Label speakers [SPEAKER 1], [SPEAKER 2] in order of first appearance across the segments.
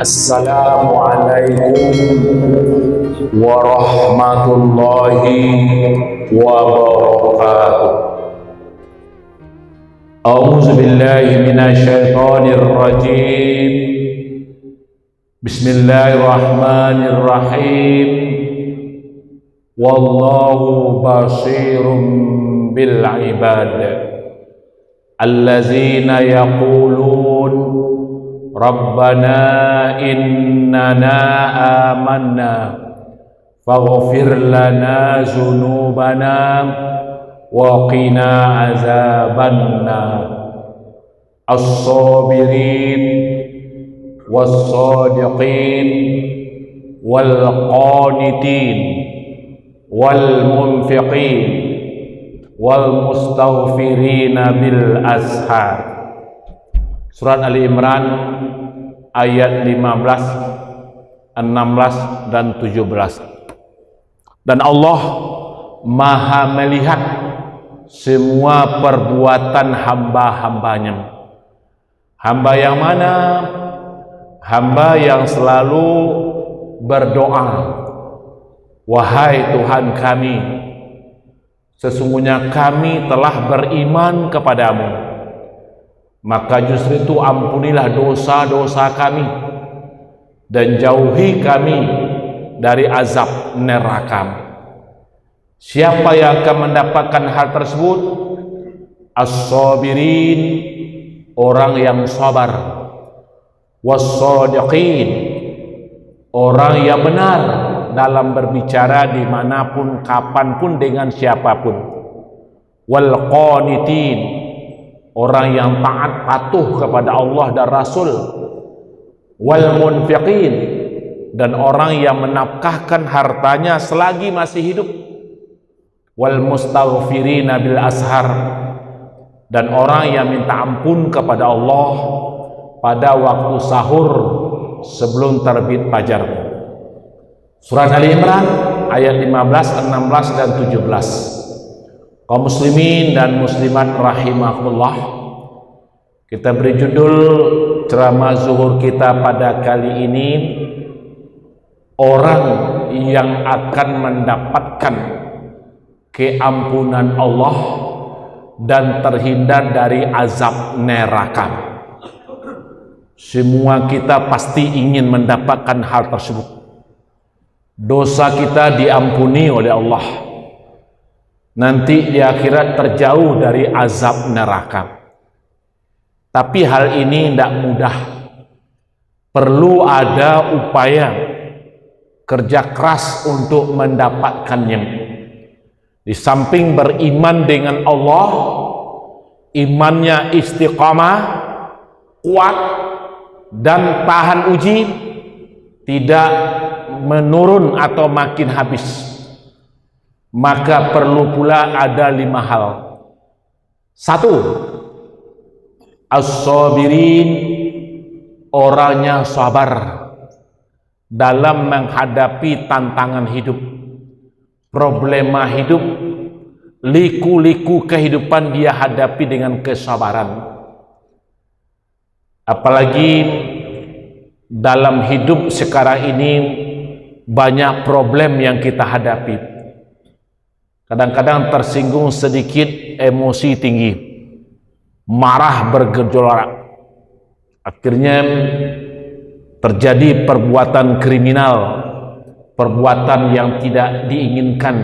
[SPEAKER 1] Assalamualaikum warahmatullahi wabarakatuh. A'udzu billahi minasyaitonir rajim. Bismillahirrahmanirrahim. Wallahu basirum bil ibad. Allazina yaqulun Rabbana innana amanna faghfir lana dzunubana wa qina azabannar. As-sabirin was-sadiqin wal qanitin wal munfiqin wal mustaghfirina bil ashar. Surat Ali Imran ayat 15, 16 dan 17. Dan Allah Maha melihat semua perbuatan hamba-hambanya. Hamba yang mana? Hamba yang selalu berdoa, wahai Tuhan kami, sesungguhnya kami telah beriman kepadamu, maka justru itu ampunilah dosa-dosa kami dan jauhi kami dari azab neraka. Siapa yang akan mendapatkan hal tersebut? As-sabirin, orang yang sabar. Was-sadiqin, orang yang benar dalam berbicara dimanapun, kapanpun, dengan siapapun. Wal qanitin, orang yang taat patuh kepada Allah dan Rasul. Wal munfiqin, dan orang yang menafkahkan hartanya selagi masih hidup. Wal mustaghfirina bil ashar, dan orang yang minta ampun kepada Allah pada waktu sahur sebelum terbit fajar. Surat Ali Imran ayat 15, 16 dan 17. Kaum muslimin dan muslimat rahimahullah, kita beri judul ceramah zuhur kita pada kali ini, orang yang akan mendapatkan keampunan Allah dan terhindar dari azab neraka. Semua kita pasti ingin mendapatkan hal tersebut. Dosa kita diampuni oleh Allah, nanti di akhirat terjauh dari azab neraka. Tapi hal ini tidak mudah. Perlu ada upaya kerja keras untuk mendapatkannya. Di samping beriman dengan Allah, imannya istiqamah, kuat dan tahan uji, tidak menurun atau makin habis. Maka perlu pula ada 5 hal. 1. As-sabirin, orangnya sabar dalam menghadapi tantangan hidup, problema hidup, liku-liku kehidupan dia hadapi dengan kesabaran. Apalagi dalam hidup sekarang ini banyak problem yang kita hadapi. Kadang-kadang tersinggung sedikit, emosi tinggi, marah bergejolak, akhirnya terjadi perbuatan kriminal, perbuatan yang tidak diinginkan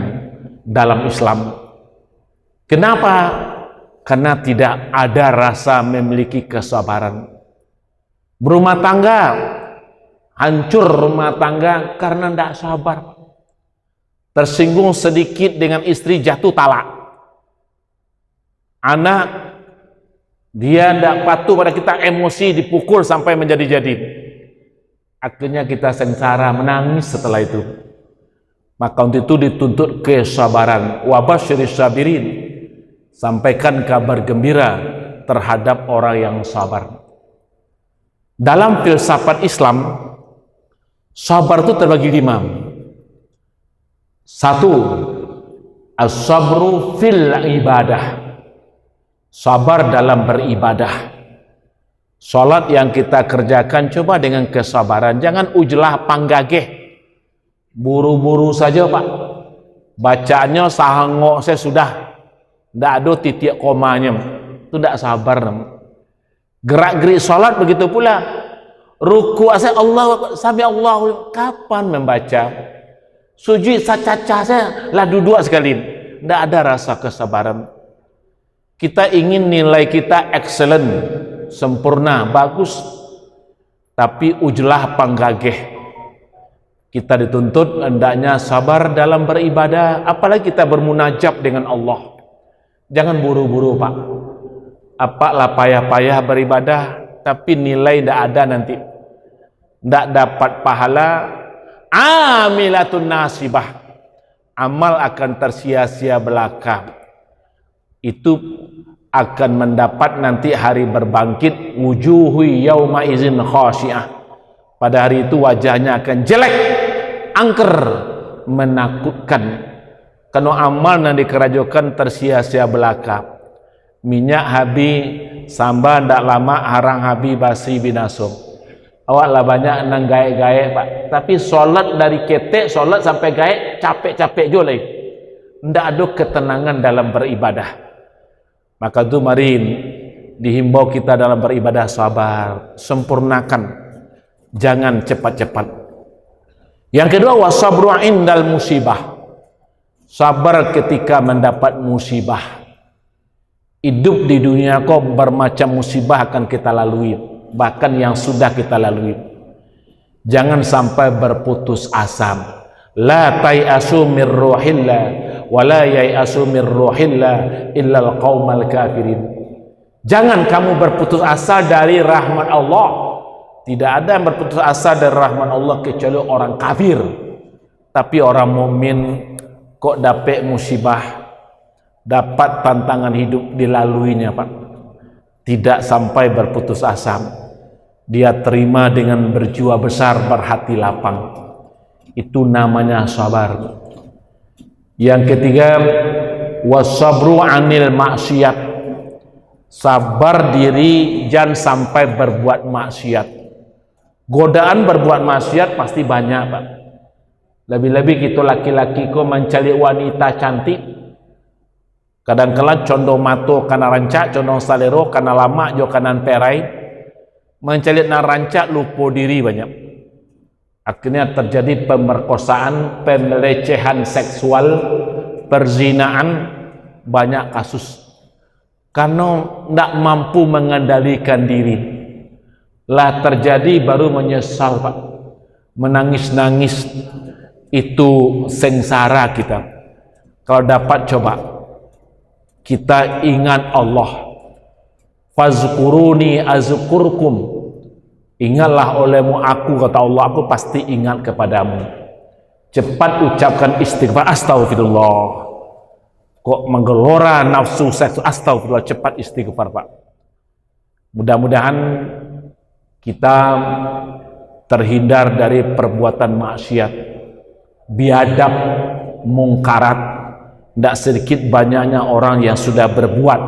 [SPEAKER 1] dalam Islam. Kenapa? Karena tidak ada rasa memiliki kesabaran. Berumah tangga, hancur rumah tangga karena tidak sabar. Tersinggung sedikit dengan istri, jatuh talak. Anak, dia tidak patuh pada kita, emosi, dipukul sampai menjadi-jadi. Akhirnya kita sengsara, menangis setelah itu. Maka untuk itu dituntut kesabaran. Wa basyiris sabirin, sampaikan kabar gembira terhadap orang yang sabar. Dalam filsafat Islam, sabar itu terbagi 5. 1. As-sabru fil ibadah, sabar dalam beribadah. Salat yang kita kerjakan coba dengan kesabaran, jangan ujlah panggageh, buru-buru saja Pak. Bacaannya sahangok saya sudah, tidak ada titik komanya, itu tidak sabar. Gerak-gerik salat begitu pula. Ruku saya Allah sampai Allah, kapan membaca? Sujud sacaca saya lah duduk sekali, tidak ada rasa kesabaran. Kita ingin nilai kita excellent, sempurna, bagus, tapi ujlah panggageh. Kita dituntut hendaknya sabar dalam beribadah, apalagi kita bermunajat dengan Allah. Jangan buru-buru Pak. Apalah payah-payah beribadah, tapi nilai tidak ada nanti. Tidak dapat pahala. Amilatun nasibah. Amal akan tersia-sia belaka. Itu akan mendapat nanti hari berbangkit, wujuhu yauma izin khasyiah. Pada hari itu wajahnya akan jelek, angker, menakutkan. Karena amal yang dikerajokan tersia-sia belaka. Minyak habi samba ndak lama harang habi basi binasum. Awak lah banyak nang gaek-gaek Pak. Tapi solat dari ketek, solat sampai gaek, capek-capek juga lagi. Ndak ada ketenangan dalam beribadah. Maka itu mari dihimbau kita dalam beribadah sabar, sempurnakan, jangan cepat-cepat. Yang kedua, wasabru indal musibah, sabar ketika mendapat musibah. Hidup di dunia kok bermacam musibah akan kita lalui, bahkan yang sudah kita lalui. Jangan sampai berputus asa. La tai'asu mir ruhillah wala yai'asu mir ruhillah illal qaumal kafirin. Jangan kamu berputus asa dari rahmat Allah. Tidak ada yang berputus asa dari rahmat Allah kecuali orang kafir. Tapi orang mukmin kok dapat musibah, dapat tantangan hidup dilaluinya Pak, tidak sampai berputus asa. Dia terima dengan berjiwa besar, berhati lapang. Itu namanya sabar. Yang ketiga, wasabru anil maksiat, sabar diri jangan sampai berbuat maksiat. Godaan berbuat maksiat pasti banyak Pak. Lebih-lebih kita laki-laki kok mencari wanita cantik, kadang-kadang condong mato karena rancak, condong salero karena lama jo kanan perai, mencari na rancak lupa diri banyak. Akhirnya terjadi pemerkosaan, pelecehan seksual, perzinaan, banyak kasus. Karena tidak mampu mengendalikan diri, lah terjadi baru menyesal Pak, menangis-nangis. Itu sengsara kita. Kalau dapat coba kita ingat Allah, fazkuruni azkurkum, ingatlah olehmu aku, kata Allah, aku pasti ingat kepadamu. Cepat ucapkan istighfar, astagfirullah. Kok menggelora nafsu seks, astagfirullah, cepat istighfar Pak. Mudah-mudahan kita terhindar dari perbuatan maksiat, biadab, mungkarat. Tidak sedikit banyaknya orang yang sudah berbuat,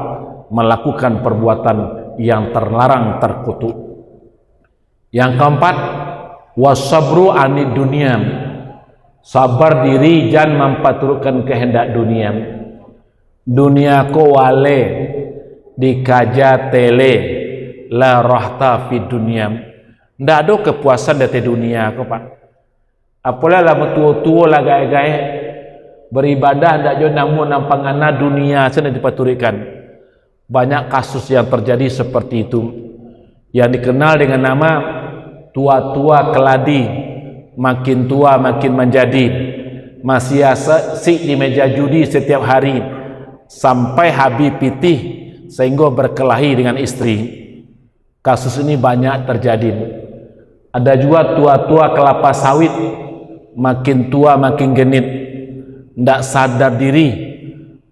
[SPEAKER 1] melakukan perbuatan yang terlarang, terkutuk. Yang keempat, wasabru anid dunia, sabar diri jangan mempaturkan kehendak dunia. Dunia ko wale dikaja tele la rahta fi dunia. Tidak ada kepuasan dari dunia ko Pak. Apalah lama tua-tua lah gaya-gaya beribadah tidak jauh namun nampangana dunia sana dipaturikan. Banyak kasus yang terjadi seperti itu, yang dikenal dengan nama tua-tua keladi, makin tua makin menjadi, masih asik di meja judi setiap hari sampai habis pitih sehingga berkelahi dengan istri. Kasus ini banyak terjadi. Ada juga tua-tua kelapa sawit, makin tua makin genit, tidak sadar diri,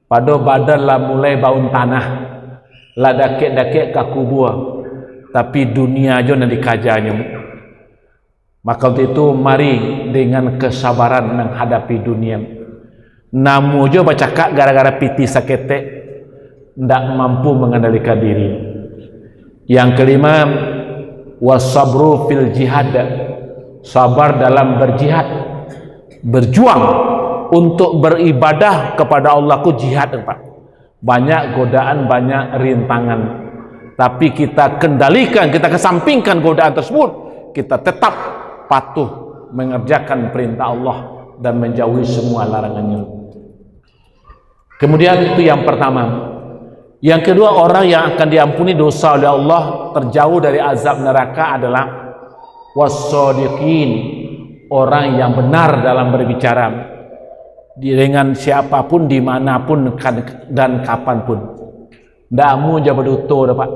[SPEAKER 1] pada badan lah mulai baun tanah, lah dakek-dakek kaku buah, tapi dunia aja nanti kajanya. Maka untuk itu mari dengan kesabaran menghadapi dunia. Namu jo bacakak gara-gara piti sakete, tidak mampu mengendalikan diri. Yang kelima, wasabru fil jihad, sabar dalam berjihad, berjuang untuk beribadah kepada Allah ku jihad, Pak. Banyak godaan, banyak rintangan, tapi kita kendalikan, kita kesampingkan godaan tersebut. Kita tetap patuh mengerjakan perintah Allah dan menjauhi semua larangannya. Kemudian itu yang pertama. Yang kedua, orang yang akan diampuni dosa oleh Allah, terjauh dari azab neraka adalah was-shadiqin, orang yang benar dalam berbicara dengan siapapun, dimanapun dan kapanpun. Tidak mau je berduto, Pak.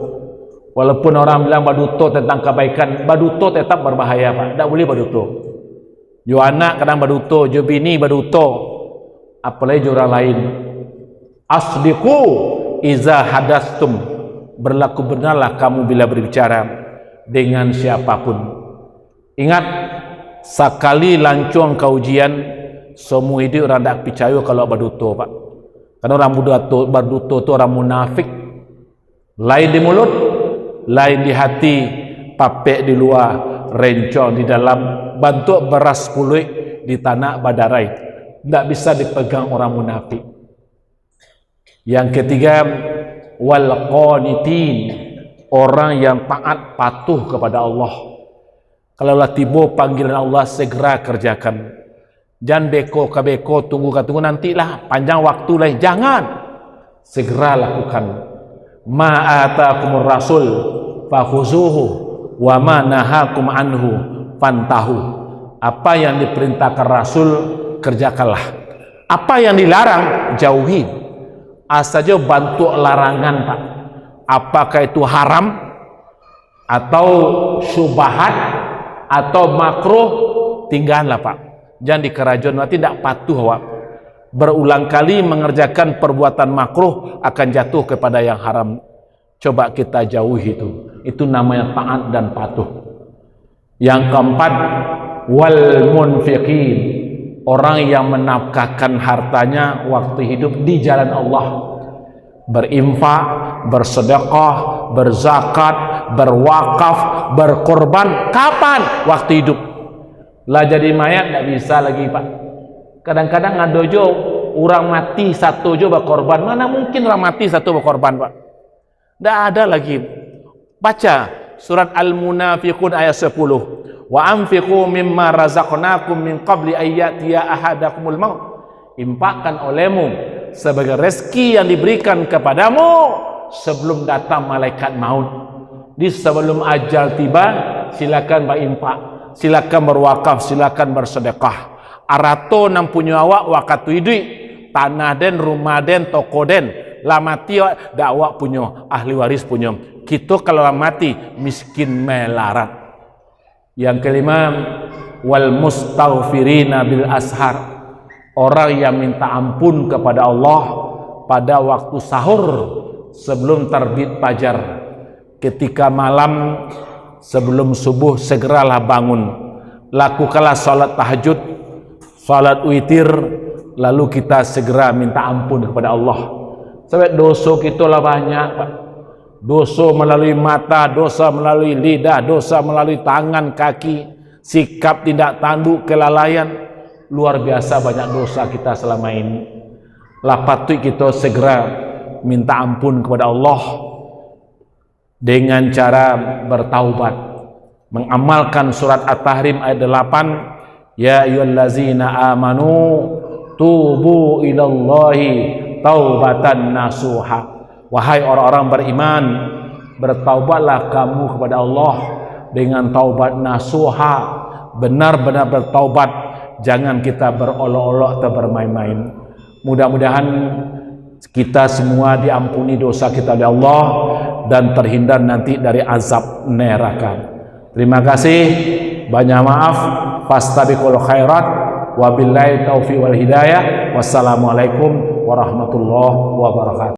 [SPEAKER 1] Walaupun orang bilang berduto tentang kebaikan, berduto tetap berbahaya, Pak. Tidak boleh berduto. Jo anak kadang berduto, jo bini berduto, apalagi jo orang lain. Asdiqu iza hadastum, berlaku benarlah kamu bila berbicara dengan siapapun. Ingat, sekali lancung ke ujian, semua hidup orang tak percaya kalau berduto, Pak. Karena orang berduto itu orang munafik, lain di mulut, lain di hati, papek di luar, rencong di dalam, bantuk beras puluh di tanah badarai. Tidak bisa dipegang orang munafik. Yang ketiga, wal qanitin, orang yang taat patuh kepada Allah. Kalau lah tiba panggilan Allah, segera kerjakan. Jangan beko ke beko, tunggu nantilah, panjang waktu lah. Jangan, segera lakukan. Ma atakumur rasul fakhuzuhu wa ma nahakum anhu fantahu. Apa yang diperintahkan Rasul, kerjakanlah. Apa yang dilarang, jauhi. Saja bantu larangan, Pak. Apakah itu haram atau syubhat atau makruh, tinggallah, Pak. Jangan di kerajaan tidak patuh, Pak. Berulang kali mengerjakan perbuatan makruh akan jatuh kepada yang haram. Coba kita jauhi itu. Itu namanya taat dan patuh. Yang keempat, wal munfiqin, orang yang menafkahkan hartanya waktu hidup di jalan Allah, berinfak, bersedekah, berzakat, berwakaf, berkorban. Kapan? Waktu hidup. Lah jadi mayat tidak bisa lagi, Pak. Kadang-kadang ada jo orang mati satu jo berkorban. Mana mungkin orang mati satu berkorban, Pak? Tidak ada lagi. Baca surat Al-Munafiqun ayat 10. Wa anfiqu mimma razaqnakum min qabli ayyatiya ahadakumul maut. Infakkan olehmu sebagai rezeki yang diberikan kepadamu sebelum datang malaikat maut. Di sebelum ajal tiba, silakan berinfak, silakan berwakaf, silakan bersedekah. Arato nam punya awak wakatu hidup, tanah den, rumah den, toko den, lah mati dak awak punya, ahli waris punya. Kita kalau lah mati miskin melarat. Yang kelima, wal mustaghfirina bil ashar, orang yang minta ampun kepada Allah pada waktu sahur sebelum terbit fajar. Ketika malam sebelum subuh segeralah bangun, lakukanlah salat tahajud, salat witir, lalu kita segera minta ampun kepada Allah. Sebab dosa kita lah banyak, Pak. Dosa melalui mata, dosa melalui lidah, dosa melalui tangan, kaki, sikap tidak tanduk, kelalaian. Luar biasa banyak dosa kita selama ini. Lah patut kita segera minta ampun kepada Allah dengan cara bertaubat, mengamalkan surat At-Tahrim ayat 8. Ya ayyuhallazina amanu tubu ilallahi taubatan nasuha. Wahai orang-orang beriman, bertaubatlah kamu kepada Allah dengan taubat nasuha, benar-benar bertaubat. Jangan kita berolok-olok atau bermain-main. Mudah-mudahan kita semua diampuni dosa kita oleh Allah dan terhindar nanti dari azab neraka. Terima kasih, banyak maaf. Fastabiqul khairat, wabillahi taufiq wal hidayah. Wassalamualaikum warahmatullahi wabarakatuh.